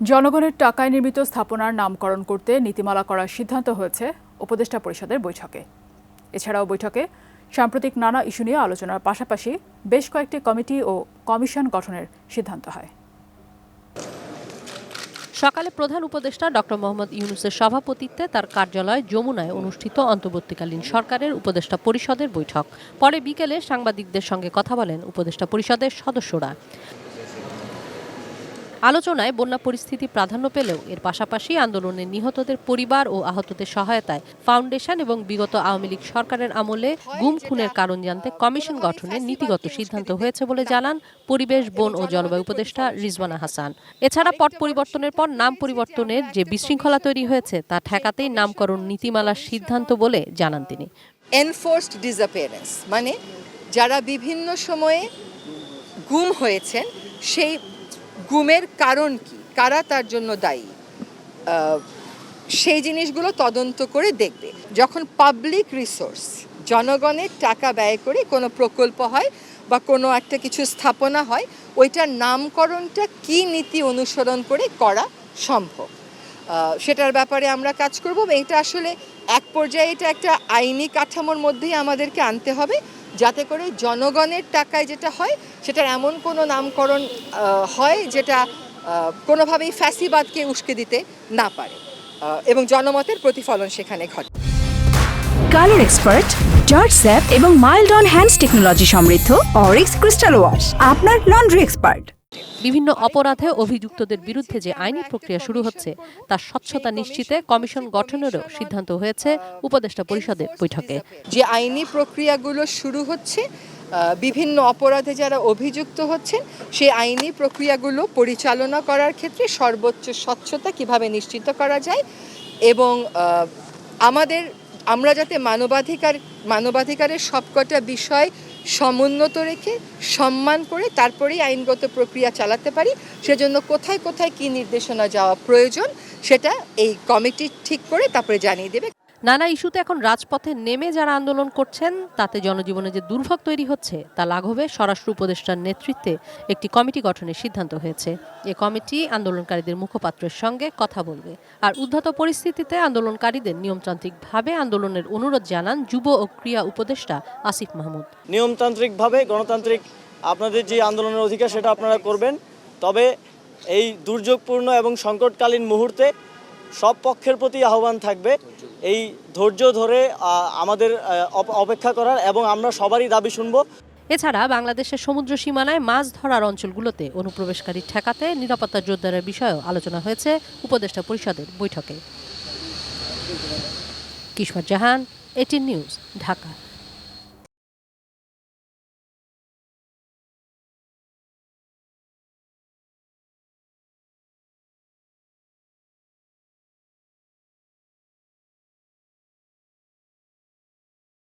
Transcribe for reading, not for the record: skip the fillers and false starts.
জনগণের টাকায় নির্মিত স্থাপনার নামকরণ করতে নীতিমালা করার সিদ্ধান্ত হয়েছে উপদেষ্টা পরিষদের বৈঠকে। এছাড়াও বৈঠকে সাম্প্রতিক নানা ইস্যু নিয়ে আলোচনার পাশাপাশি বেশ কয়েকটি কমিটি ও কমিশন গঠনের সিদ্ধান্ত হয়। সকালে প্রধান উপদেষ্টা ডক্টর মোহাম্মদ ইউনূসের সভাপতিত্বে তার কার্যালয় যমুনায় অনুষ্ঠিত অন্তর্বর্তীকালীন সরকারের উপদেষ্টা পরিষদের বৈঠক। পরে বিকেলে সাংবাদিকদের সঙ্গে কথা বলেন উপদেষ্টা পরিষদের সদস্যরা। আলোচনায় বন্যা পরিস্থিতি প্রাধান্য পেলেও এর পাশাপাশি আন্দোলনে নিহতদের পরিবার ও আহতদের সহায়তায় ফাউন্ডেশন এবং বিগত আওয়ামী লীগ সরকারের আমলে গুম খুনের কারণ জানতে কমিশন গঠনের নীতিগত সিদ্ধান্ত হয়েছে বলে জানান পরিবেশ, বন ও জলবায়ু উপদেষ্টা রিজওয়ানা হাসান। এছাড়া পট পরিবর্তনের পর নাম পরিবর্তনের যে বিশৃঙ্খলা তৈরি হয়েছে তা ঠেকাতেই নামকরণ নীতিমালার সিদ্ধান্ত বলে জানান তিনি। এনফোর্সড ডিসঅ্যাপিয়ারেন্স মানে যারা বিভিন্ন সময়ে গুম হয়েছেন, সেই গুমের কারণ কি, কারা তার জন্য দায়ী, সেই জিনিসগুলো তদন্ত করে দেখবে। যখন পাবলিক রিসোর্স, জনগণের টাকা ব্যয় করে কোনো প্রকল্প হয় বা কোনো একটা কিছু স্থাপনা হয়, ওইটার নামকরণটা কি নীতি অনুসরণ করে করা সম্ভব, সেটার ব্যাপারে আমরা কাজ করব। এটা আসলে এক পর্যায়ে এটা একটা আইনি কাঠামোর মধ্যেই আমাদেরকে আনতে হবে, যাতে করে জনগণের টাকায় যেটা হয় সেটার এমন কোনো নামকরণ হয় যেটা কোনোভাবেই ফ্যাসিবাদকে উস্কে দিতে না পারে এবং জনমতের প্রতিফলন সেখানে ঘটে। কালার এক্সপার্ট, জর্জ স্যাপ এবং মাইল্ড অন হ্যান্ডস টেকনোলজি সমৃদ্ধ অরিক্স ক্রিস্টাল ওয়াশ আপনার লন্ড্রি এক্সপার্ট। বিভিন্ন অপরাধে অভিযুক্তদের বিরুদ্ধে যে আইনি প্রক্রিয়া শুরু হচ্ছে তার স্বচ্ছতা নিশ্চিতে কমিশন গঠনেরও সিদ্ধান্ত হয়েছে উপদেষ্টা পরিষদের বৈঠকে। যে আইনি প্রক্রিয়াগুলো শুরু হচ্ছে, বিভিন্ন অপরাধে যারা অভিযুক্ত হচ্ছেন সেই আইনি প্রক্রিয়াগুলো পরিচালনা করার ক্ষেত্রে সর্বোচ্চ স্বচ্ছতা কিভাবে নিশ্চিত করা যায় এবং আমরা যাতে মানবাধিকারের সবকটা বিষয় সমুন্নত রেখে সম্মান করে তারপরেই আইনগত প্রক্রিয়া চালাতে পারি, সেজন্য কোথায় কোথায় কী নির্দেশনা যাওয়া প্রয়োজন সেটা এই কমিটি ঠিক করে তারপরে জানিয়ে দেবে। নানা ইস্যুতে এখন রাজপথে নেমে যারা আন্দোলন করছেন তাতে জনজীবনে যে দুর্ভোগ তৈরি হচ্ছে তা লাঘবে স্বরাষ্ট্র উপদেষ্টার নেতৃত্বে একটি কমিটি গঠনের সিদ্ধান্ত হয়েছে। এ কমিটি আন্দোলনকারীদের মুখপাত্রের সঙ্গে কথা বলবে। আর উদ্ধত পরিস্থিতিতে আন্দোলনকারীদের নিয়মতান্ত্রিকভাবে আন্দোলনের অনুরোধ জানান যুব ও ক্রীড়া উপদেষ্টা আসিফ মাহমুদ। নিয়মতান্ত্রিকভাবে গণতান্ত্রিক আপনাদের যে আন্দোলনের অধিকার সেটা আপনারা করবেন, তবে এই দুর্যোগপূর্ণ এবং সংকটকালীন মুহূর্তে সব পক্ষের প্রতি আহ্বান থাকবে এই ধৈর্য ধরে আমাদের অপেক্ষা করার এবং আমরা সবারই দাবি শুনব। এছাড়া বাংলাদেশের সমুদ্র সীমানায় মাছ ধরার অঞ্চলগুলোতে অনুপ্রবেশকারী ঠেকাতে নিরাপত্তা জোরদারের বিষয়েও আলোচনা হয়েছে উপদেষ্টা পরিষদের বৈঠকে। কিশোর জাহান, 18 নিউজ, ঢাকা।